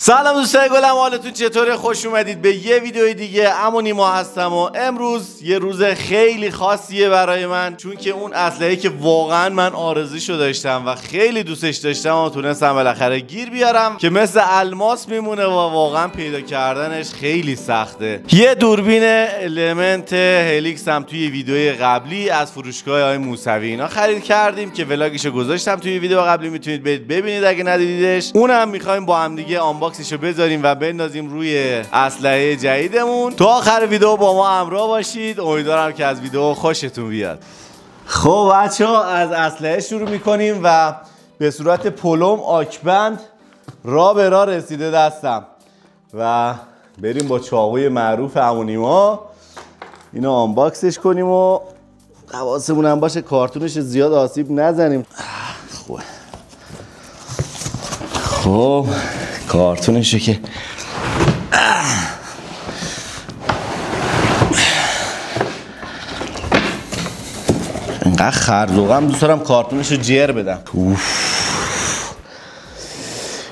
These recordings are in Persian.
سلام دوستای گلم، حالتون چطوره؟ خوش اومدید به یه ویدیو دیگه. عمو نیما هستم و امروز یه روز خیلی خاصیه برای من، چون که اون اسلحه‌ای که واقعا من آرزوشو داشتم و خیلی دوستش داشتم و تونستم بالاخره گیر بیارم که مثل الماس میمونه و واقعا پیدا کردنش خیلی سخته. یه دوربین المنت هلیکس هم توی ویدیو قبلی از فروشگاه آقای موسوی اینا خرید کردیم که ولاگشو گذاشتم توی ویدیو قبلی، میتونید برید ببینید اگه ندیدیدش. اونم می‌خوایم با هم دیگه باکسشو بذاریم و بندازیم روی اسلحه جدیدمون. تا آخر ویدیو با ما همراه باشید، امیدوارم که از ویدیو خوشتون بیاد. خب بچه‌ها، از اسلحه شروع میکنیم و به صورت پلم آکبند را به راه رسیده دستم و بریم با چاقوی معروف عمو نیما اینو آنباکسش کنیم و حواسمون هم باشه کارتونش زیاد آسیب نزنیم. خب کارتونشو که انقدر خرزوقم دوست دارم کارتونشو جر بدم.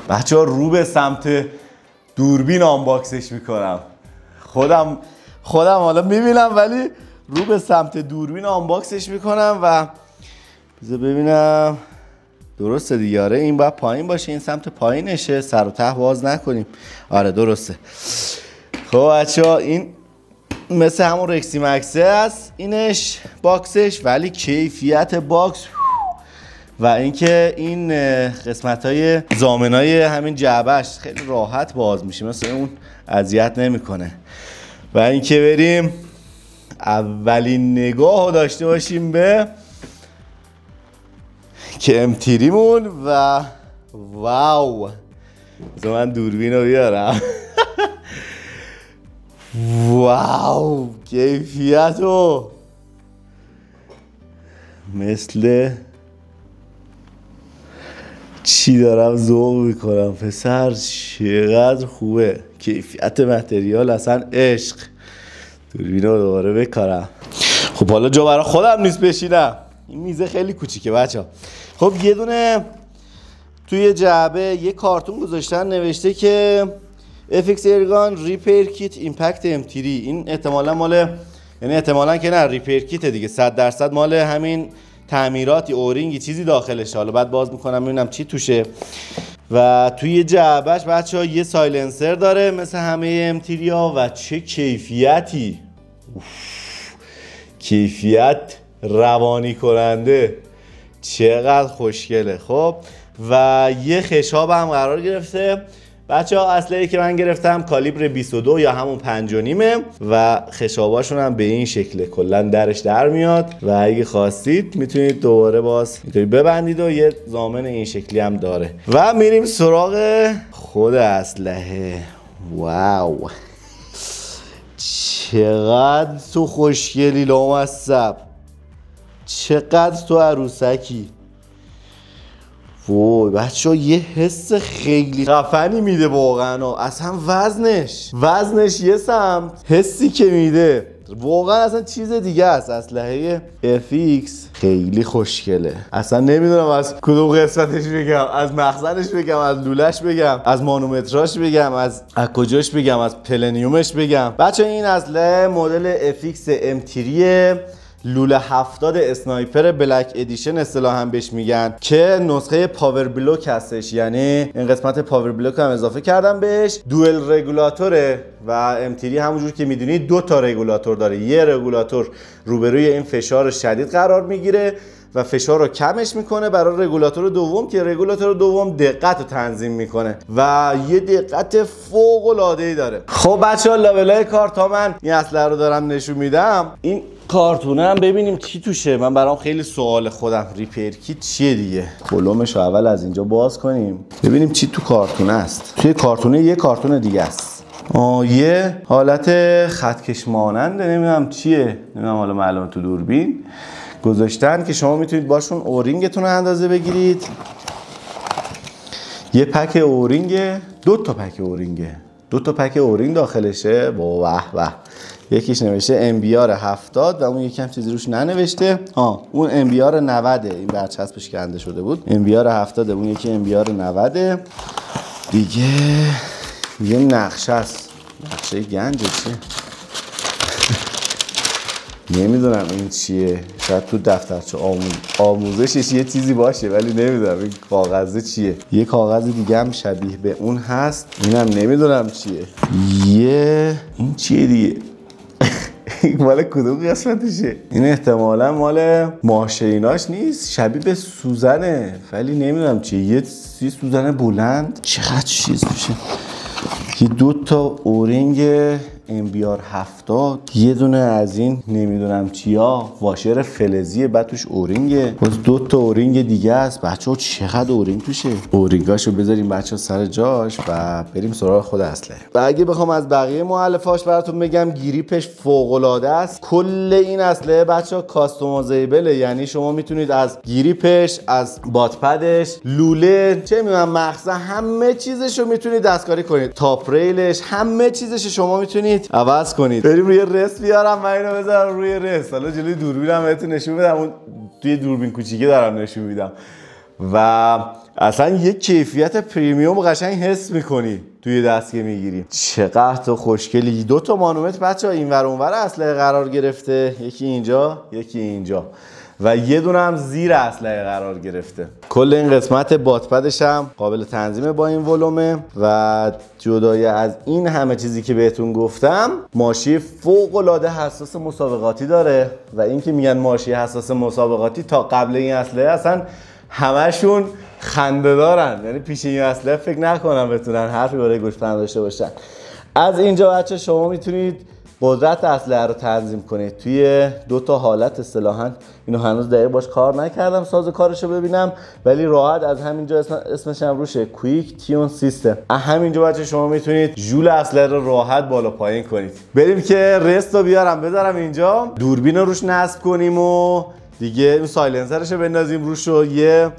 بچه ها رو به سمت دوربین آنباکسش میکنم. خودم حالا میبینم ولی رو به سمت دوربین آنباکسش میکنم و بذار ببینم درسته دیگه. آره این باید پایین باشه، این سمت پایینشه، سر و ته باز نکنیم. آره درسته. خب بچه‌ها این مثل همون رکسی مکسه است اینش باکسش، ولی کیفیت باکس و اینکه این قسمت‌های زامنای همین جعبهش خیلی راحت باز میشه، مثل اون اذیت نمیکنه. و اینکه بریم اولین نگاهو داشته باشیم به که امتیریمون و واو، من دوربین رو بیارم. واو کیفیتو مثل چی دارم ذوق میکنم پسر، چقدر خوبه کیفیت متریال، اصلا عشق. دوربین رو دوباره بکارم. خب حالا جا برای خودم نیست بشینم، این میزه خیلی کوچیکه بچه. خب یه دونه توی جعبه یه کارتون گذاشتن نوشته که FX Airgun Repair Kit Impact M3. این احتمالا مال، یعنی احتمالا که نه، ریپیر کیت دیگه، 100% مال همین تعمیراتی، اورینگی چیزی داخلشه. حالا بعد باز میکنم ببینم چی توشه. و توی جعبهش بچه‌ها یه سایلنسر داره مثل همه M3 ها و چه کیفیتی، کیفیت روانی کننده، چقدر خوشگله. خب و یه خشاب هم قرار گرفته بچه ها. اسلحه‌ای که من گرفتم کالیبر 22 یا همون 5.5 و خشاباشون هم به این شکله، کلا درش در میاد و اگه خواستید میتونید دوباره باز اینطوری ببندید و یه ضامن این شکلی هم داره. و میریم سراغ خود اسلحه. واو چقدر تو خوشگلی لامصب، چقدر تو عروسکی. وای بچه ها یه حس خیلی خفنی میده واقعا. اصلا وزنش یه سمت، حسی که میده واقعا اصلا چیز دیگه است. اسلحه FX خیلی خوشگله، اصلا نمیدونم از کدوم قسمتش بگم، از مخزنش بگم، از لولش بگم، از مانومتراش بگم، از کجاش بگم، از پلنیومش بگم. بچه این اسلحه مدل FX M3 لوله 70 اسنایپر بلک ادیشن اصطلاحاً بهش میگن، که نسخه پاور بلوک هستش، یعنی این قسمت پاور بلوک هم اضافه کردم بهش. دوئل رگولاتوره و M3 همونجور که میدونید 2 تا رگولاتور داره. یه رگولاتور روبروی این فشار شدید قرار میگیره و فشار رو کمش میکنه برای رگولاتور دوم، که رگولاتور دوم دقت رو تنظیم میکنه و یه دقت فوق العاده داره. خب بچه‌ها لابلای کارت ها من این اسلحه رو دارم نشون میدم. این کارتونه هم ببینیم چی توشه. من برام خیلی سوال خودم، ریپیر کیت چیه دیگه. کلومش رو اول از اینجا باز کنیم ببینیم چی تو کارتونه است. توی کارتونه یه کارتون دیگه است، یه حالت خطکش ماننده، نمیدونم چیه، نمیدونم حالا معلومه تو دوربین گذاشتن که شما میتونید باشون اورینگتون رو اندازه بگیرید. یه پک اورینگه، 2 تا پک اورینگه، 2 تا پک اورینگ داخلشه. واه واه. یکیش نوشته MBR 70 و اون یکم چیزی روش ننوشته. اون MBR 90، این برچسبش کنده شده بود. MBR 70، اون یکی MBR 90 دیگه. یه نقشه است، نقشه گنجه چیه نمیدونم این چیه، شاید تو دفترچه آموزشش یه چیزی باشه ولی نمیدونم این کاغذه چیه. یه کاغذ دیگه هم شبیه به اون هست، اینم نمیدونم چیه. این چیه دیگه مال کدوم قسمتشه؟ این احتمالا مال ماشیناش نیست، شبیه به سوزنه ولی نمیدونم چیه. یه سوزن بلند، چقدر چیز میشه. یه 2 تا اورینگ MBR 70، یه دونه از این نمیدونم چیا واشر فلزیه، بعد توش اورینگه، باز 2 تا اورینگ دیگه است. بچه‌ها چقدر اورینگ توشه. اورینگاشو بذاریم بچه‌ها سر جاش و بریم سراغ خود اسلحه. و اگه بخوام از بقیه مؤلفاش براتون بگم، گریپش فوق‌العاده است. کل این اسلحه بچه‌ها کاستومایزیبله، یعنی شما میتونید از گریپش، از باتپدش، لوله، چه میدونم مخزن، همه چیزشو میتونید دستکاری کنید. تاپ ریلش، همه چیزشو شما میتونید عوض کنید. بریم روی رست بیارم من اینو بذارم روی رست. حالا جلوی دوربینم بهتون نشون میدم، اون توی دوربین کوچیکی دارم نشون میدم و اصلا یک کیفیت پریمیوم قشنگ حس میکنی توی دست که میگیری. چقدر تو خوشگلی. 2 تا مانومتر بچه‌ها اینور اونور اسلحه قرار گرفته، یکی اینجا یکی اینجا و یه دونه هم زیر اسلحه قرار گرفته. کل این قسمت باتپدش هم قابل تنظیم با این ولومه و جدای از این همه چیزی که بهتون گفتم، ماشی فوق‌العاده حساس مسابقاتی داره و این که میگن ماشی حساس مسابقاتی، تا قبل این اسلحه اصلا همشون خنده دارن، یعنی پیش این اسلحه فکر نکنم بتونن حرفی برای گفتن داشته باشن. از اینجا بچه شما میتونید قدرت اسلحه رو تنظیم کنید توی 2 تا حالت. اصطلاحاً اینو هنوز دقیق باش کار نکردم ساز کارشو ببینم، ولی راحت از همینجا اسمش هم روشه، کویک تیون سیستم. همینجا بچه شما میتونید ژول اسلحه رو راحت بالا پایین کنید. بریم که رست رو بیارم بذارم اینجا، دوربین رو روش نصب کنیم و دیگه اون سایلنسرش رو بندازیم روش و یه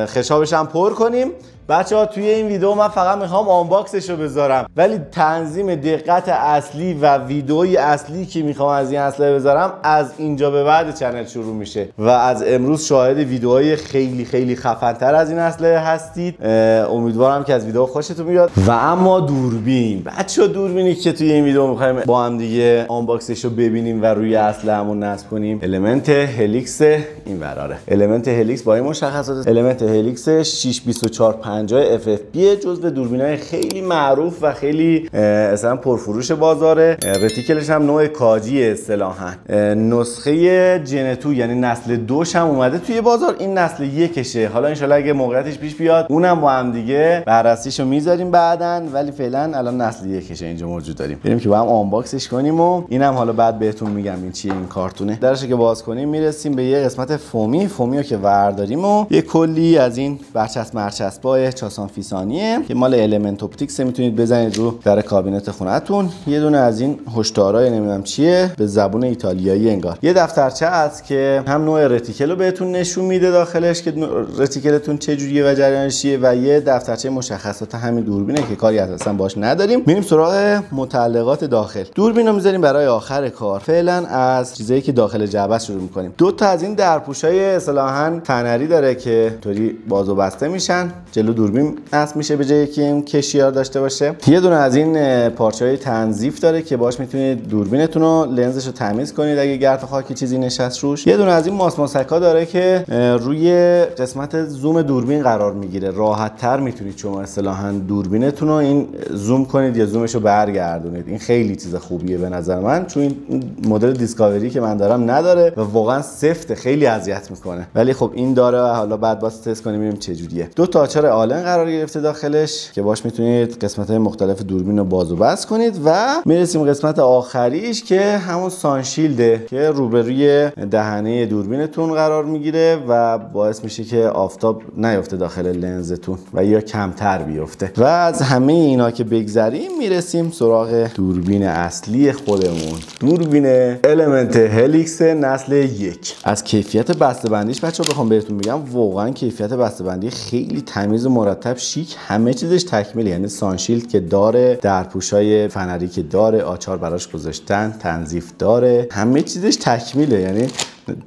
خشابش هم پر کنیم. بچه‌ها توی این ویدیو من فقط میخوام آنباکسش رو بذارم، ولی تنظیم دقت اصلی و ویدئوی اصلی که میخوام از این اسلحه بذارم از اینجا به بعد چنل شروع میشه و از امروز شاهد ویدئوهای خیلی خیلی خفن‌تر از این اسلحه هستید. امیدوارم که از ویدیو خوشتون بیاد. و اما دوربین بچه‌ها، دوربینی که توی این ویدیو میخوایم با هم دیگه آنباکسش رو ببینیم و روی اسلحه‌مون نصب کنیم، المنت هلیکس این وراره. المنت هلیکس با این مشخصات، المنت هلیکس 62450 FFP جزو دوربینای خیلی معروف و خیلی اصلا پرفروش بازاره. رتیکلش هم نوع کاجی اصطلاحاً. نسخه جنتو یعنی نسل 2 هم اومده توی بازار، این نسل 1شه. حالا ان شاءالله اگه موقعیتش پیش بیاد اونم با هم دیگه بررسیشو میذاریم بعدن، ولی فعلا الان نسل 1شه اینجا موجود داریم. بریم که با هم آنباکسش کنیم و اینم حالا بعد بهتون میگم این چیه. این کارتونه درش که باز کنیم میرسیم به یه قسمت فومیو که ورداریم و یه کلی از این برچسب مرچسبای چاسان فیسانیه که مال المنت اپتیکس، میتونید بزنید رو در کابینت خونه‌تون. یه دونه از این هشدارای نمیدونم چیه به زبون ایتالیایی انگار. یه دفترچه است که هم نوع رتیکل رو بهتون نشون میده داخلش که رتیکلتون چه جوریه و جریانش چیه، و یه دفترچه مشخصات همین دوربینه که کاری اساسا باش نداریم. میریم سراغ متعلقات داخل. دوربین رو میذاریم برای آخر کار. فعلا از چیزایی که داخل جعبه شروع می‌کنیم. 2 تا از این درپوشای اصطلاحاً فنری داره که طوری باز و بسته میشن، جلو دوربین نصب میشه به جایی که این کشیار داشته باشه. یه دونه از این پارچه‌های تنظیف داره که باش میتونید دوربینتون رو لنزش رو تمیز کنید اگه گرد خاکی چیزی نشست روش. یه دونه از این ماسکا داره که روی قسمت زوم دوربین قرار میگیره، راحت تر میتونید شما اصطلاحاً دوربینتون رو این زوم کنید یا زومش رو برگردونید. این خیلی چیز خوبیه به نظر من، چون این مدل دیسکاوری که من دارم نداره و واقعا سفته، خیلی اذیت میکنه، ولی خب این داره. حالا بعد باز تست کنیم ببینیم چه جوریه. 2 تا آچار آلن قرار گرفته داخلش که باش میتونید قسمت‌های مختلف دوربین رو باز و بست کنید و میرسیم قسمت آخریش که همون سانشیلده که روبروی دهنه دوربینتون قرار میگیره و باعث میشه که آفتاب نیفته داخل لنزتون و یا کمتر بیفته. و از همه اینا که بگذریم میرسیم سراغ دوربین اصلی خودمون، دوربین المنت هلیکس نسل 1. از کیفیت بسته‌بندیش بچه‌ها بخوام بهتون بگم، واقعا کیفیت بسته‌بندی خیلی تمیز و مرتب، شیک، همه چیزش تکمیله. یعنی سانشیلد که داره، درپوشای فنری که داره، آچار براش گذاشتن، تنظیف داره، همه چیزش تکمیله. یعنی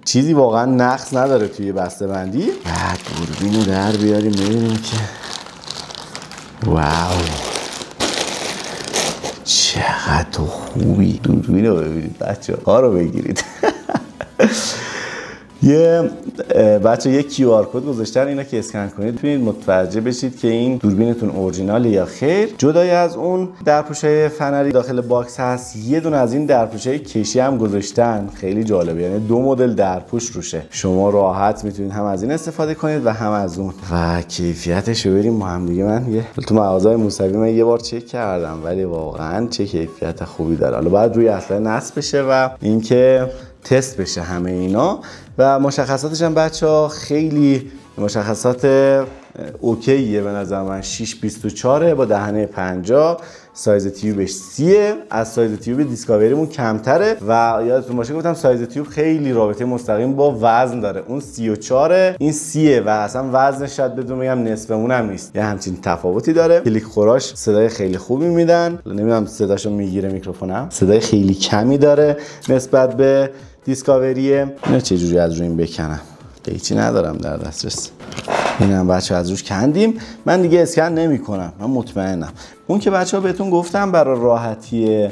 چیزی واقعا نقص نداره توی بسته‌بندی. بعد دوربینو در بیاریم ببینیم که واو، چقدر تو خوبی. دوربین رو ببینید بچه ها رو بگیرید. یه کیو آر کد گذاشتن، اینا که اسکن کنید ببینید متوجه بشید که این دوربینتون اورجیناله یا خیر. جدای از اون درپوشای فنری داخل باکس هست، یه دونه از این درپوشای کشی هم گذاشتن، خیلی جالبه. یعنی 2 مدل درپوش روشه، شما راحت میتونید هم از این استفاده کنید و هم از اون. و کیفیتش رو بریم با هم دیگه. من تو مغازه موسوی من یه بار چک کردم، ولی واقعا چه کیفیت خوبی داره. حالا باید روی اسلحه نصب بشه و اینکه تست بشه همه اینا. و مشخصاتش هم بچه‌ها خیلی مشخصات اوکیه به نظر من. 6.24 با دهنه 50، سایز تیوبش 30، از سایز تیوب دیسکاوریمون کمتره و یادتون باشه گفتم سایز تیوب خیلی رابطه مستقیم با وزن داره. اون 34 این 30 و اصلا وزنش شاید بدون بگم نصفمون هم نیست، یه همچین تفاوتی داره. کلیک خوراش صدای خیلی خوبی میدن، نمیدونم صداشو میگیره میکروفونم، صدای خیلی کمی داره نسبت به دیسکاوریه. اینو چه جوری از روی این بکنم؟ هیچی ندارم در دسترس. اینم بچه از روش کندیم. من دیگه اسکن نمی کنم، من مطمئنم. اون که بچه ها بهتون گفتم برای راحتی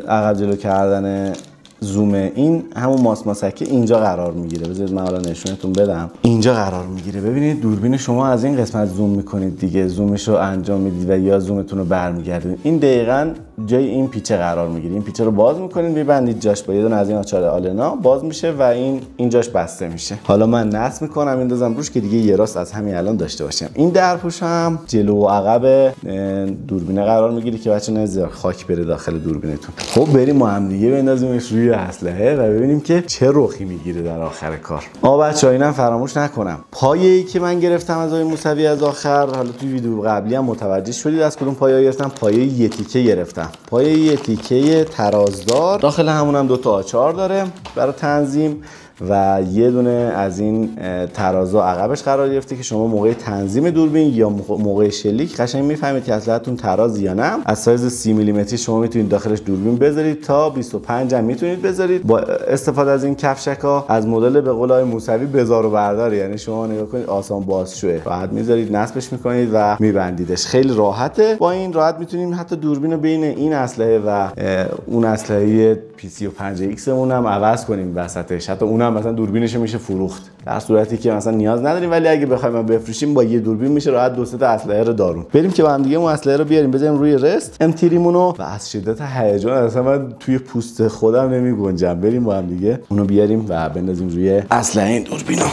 عقب جلو کردن زوم، این همون ماسکه اینجا قرار میگیره. بذارید من حالا نشونتون بدم. اینجا قرار میگیره. ببینید دوربین شما از این قسمت زوم میکنید دیگه، زومش رو انجام میدید و یا زومتون رو برمیگردونید. این دقیقاً جای این پیچه قرار میگیره. این پیچه رو باز میکنید، میبندید جاش با یه دونه از این آچار آلنا باز میشه و این جاش بسته میشه. حالا من نصب میکنم میندازم روش که دیگه یه راست از همین الان داشته باشم. این درپوش هم جلو و عقب دوربینه قرار میگیره که بچه‌ها نذار خاک بره داخل دوربینتون. خب بریم ما هم دیگه بندازیمش روی اسلحه و ببینیم که چه رخی میگیره در آخر کار. بچه‌ها اینم فراموش نکنم، پایه‌ای که من گرفتم از آقای موسوی از آخر، حالا توی ویدیو قبلی هم متوجه شدید از کدوم پایه گرفتم. پایه یه تیکه گرفتم، پایه یه تیکه ترازدار، داخل همون هم 2 تا آچار داره برای تنظیم و یه دونه از این ترازا عقبش قرار گرفته که شما موقع تنظیم دوربین یا موقع شلیک قشنگ میفهمید که اسلحه‌تون تراز یا نه. از سایز 30 میلیمتری شما میتونید داخلش دوربین بذارید، تا 25 هم میتونید بذارید با استفاده از این کفشک‌ها. از مدل به قول آقای موسوی بذار و بردار، یعنی شما نگاه کنید آسان بازشوه، راحت میذارید نصبش میکنید و میبندیدش. خیلی راحته. با این راحت میتونیم حتی دوربین رو بین این اسلحه و اون اسلحه P35X مون هم عوض کنیم وسطش، حتی اونم مثلا دوربینش میشه فروخت، در صورتی که مثلا نیاز نداریم. ولی اگه بخوایم بفروشیم با یه دوربین میشه راحت 2 تا اسلحه رو دارون. بریم که با هم دیگه اون اسلحه رو بیاریم بذاریم روی رست امتیریمونو. و از شدت هیجان اصلا من توی پوست خودم نمیگنجم. بریم با هم دیگه اونو بیاریم و بندازیم روی اسلحه این دوربینو.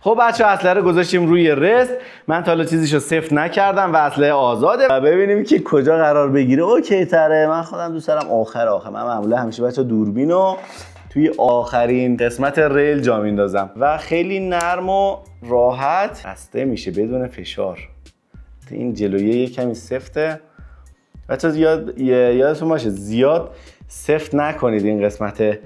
خب بچه اسلحه رو گذاشتیم روی رست. من تا حالا چیزیشو سفت نکردم و اسلحه آزاده و ببینیم که کجا قرار بگیره. اوکی تره. من خودم دوست دارم آخر من معمولا همیشه بچه دوربینو توی آخرین قسمت ریل جا میندازم و خیلی نرم و راحت بسته میشه بدون فشار. این جلویه یه کمی سفته بچه، یادتون باشه زیاد سفت نکنید این قسمت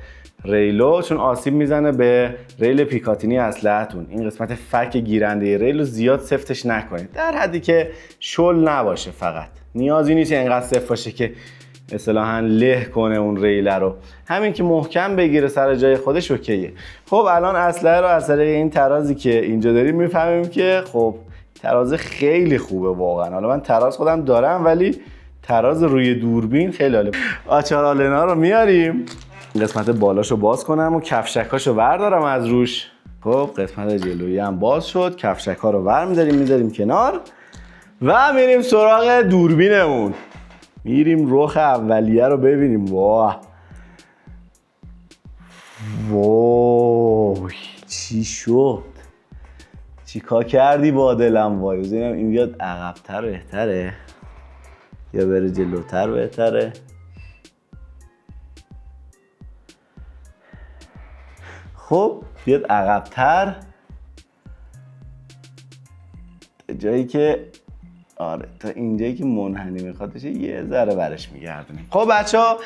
ریلو، چون آسیب میزنه به ریل پیکاتینی اسلحه‌تون. این قسمت فک گیرنده ریلو زیاد سفتش نکنید، در حدی که شل نباشه. فقط نیازی نیست اینقدر سفت باشه که اصطلاحاً له کنه اون ریل رو، همین که محکم بگیره سر جای خودش اوکیه. خب الان اسلحه رو از طریق این ترازی که اینجا داریم میفهمیم که خب تراز خیلی خوبه واقعا. حالا من تراز خودم دارم ولی تراز روی دوربین خیلی عالیه. آچار آلنا رو میاریم، قسمت بالاشو باز کنم و کفشکاشو بردارم از روش. خب قسمت جلویی هم باز شد، کفشکا رو برمی‌داریم میذاریم کنار و میریم سراغ دوربینمون. میریم رخ اولیه رو ببینیم. واه وای چی شد، چی کار کردی با دلم. وای بزنیم این بیاد عقب‌تر بهتره یا بره جلوتر بهتره؟ خب بیاد عقب‌تر جایی که آره تا اینجایی که منحنی میخواد بشه یه ذره برش میگردونیم. خب بچه‌ها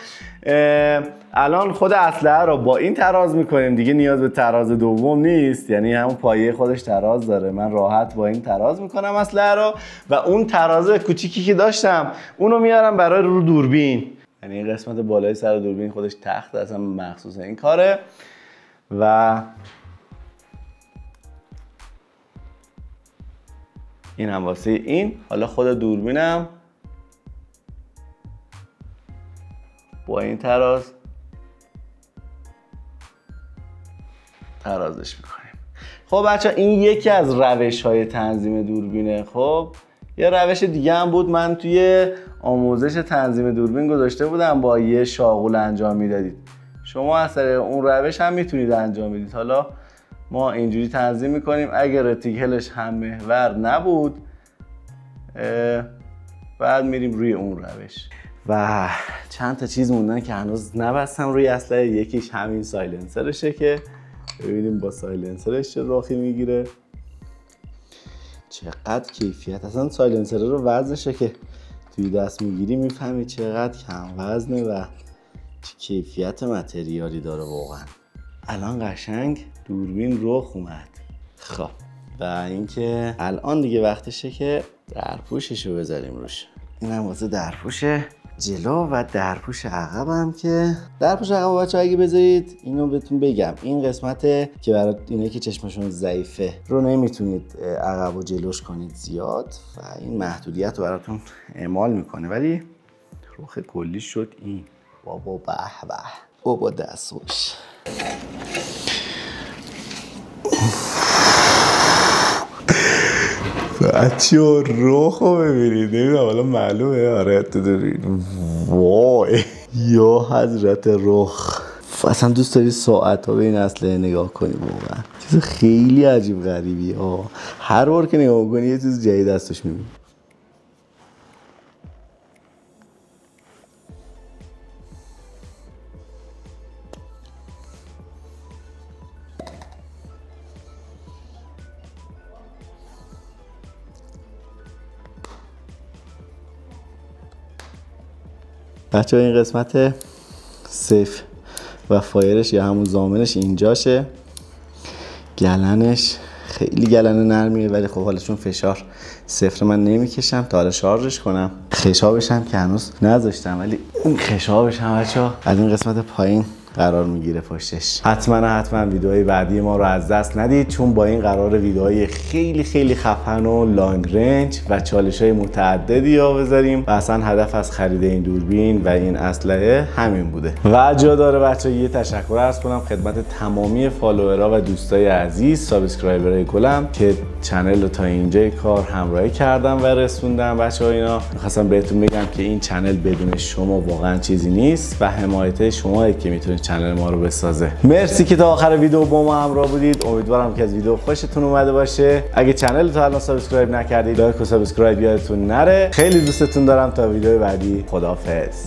الان خود اسلحه رو با این تراز میکنیم دیگه، نیاز به تراز دوم نیست، یعنی همون پایه خودش تراز داره. من راحت با این تراز میکنم اسلحه رو و اون تراز کوچیکی که داشتم اونو میارم برای رو دوربین. یعنی این قسمت بالای سر دوربین خودش تخت اصلا مخصوص این کاره و این هم واسه این. حالا خود دوربینم با این ترازش میکنیم. خب بچه این یکی از روش های تنظیم دوربینه. خب یه روش دیگه هم بود، من توی آموزش تنظیم دوربین گذاشته بودم با یه شاغول انجام میدادید. شما از طریق اون روش هم میتونید انجام بدید. حالا ما اینجوری تنظیم میکنیم، اگر رتیکلش هم محور نبود بعد میریم روی اون روش. و چند تا چیز موندن که هنوز نبستم روی اسلحه. یکیش همین سایلنسرشه که ببینیم با سایلنسرش چه راخی میگیره. چقدر کیفیت، اصلا سایلنسر رو وزنشه که توی دست میگیری میفهمی چقدر کم وزنه و چه کیفیت متریالی داره واقعا. الان قشنگ دوربین رخ اومد. خب و اینکه الان دیگه وقتشه که درپوششو بذاریم روش. اینم واسه درپوش جلو و درپوش عقبم که درپوش عقب بچه‌ها اگه بذارید اینو بهتون بگم، این قسمت که برای اینایی که چشمشون ضعیفه رو نمیتونید عقب و جلوش کنید زیاد و این محدودیت رو براتون اعمال میکنه، ولی رخ کلی شد این. بابا به به، بابا دستوش. بچه‌ها رخ رو ببینید، نمیدونم حالا معلومه. آره تو دارید. وای یا حضرت رخ. اصلا دوست داری ساعت ها به این اسلحه نگاه کنی، واقعا چیز خیلی عجیب غریبی ها. هر بار که نگاه کنی یه چیز جدید دستش میبینی. بچه ها این قسمت سیف و فایرش یا همون ضامنش اینجاشه. گلنش خیلی گلن نرمیه، ولی خب حالا چون فشار صفر من نمیکشم تا حالا شارژش کنم. خشابش هم که هنوز نذاشتم، ولی این خشابش هم بچه ها از این قسمت پایین قرار میگیره پشتش. حتما ویدیوهای بعدی ما رو از دست ندید، چون با این قرار ویدیوهای خیلی خفن و لانگ رنج و چالش‌های متعددی ها بذاریم و اصلا هدف از خرید این دوربین و این اسلحه همین بوده. و جا داره بچه‌ها یه تشکر عرض کنم خدمت تمامی فالوورها و دوستای عزیز، سابسکرایبرای کلم که چنل رو تا اینجای کار همراهی کردم و رسوندم. بچه‌ها اینا می‌خواستم بهتون بگم که این چنل بدون شما واقعا چیزی نیست و حمایت شماست که میتونه چنل ما رو بسازه. مرسی که تا آخر ویدیو با ما همراه بودید. امیدوارم که از ویدیو خوشتون اومده باشه. اگه چنل رو تا الان سابسکرایب نکردید، لایک و سابسکرایب یادتون نره. خیلی دوستتون دارم. تا ویدیو بعدی، خداحافظ.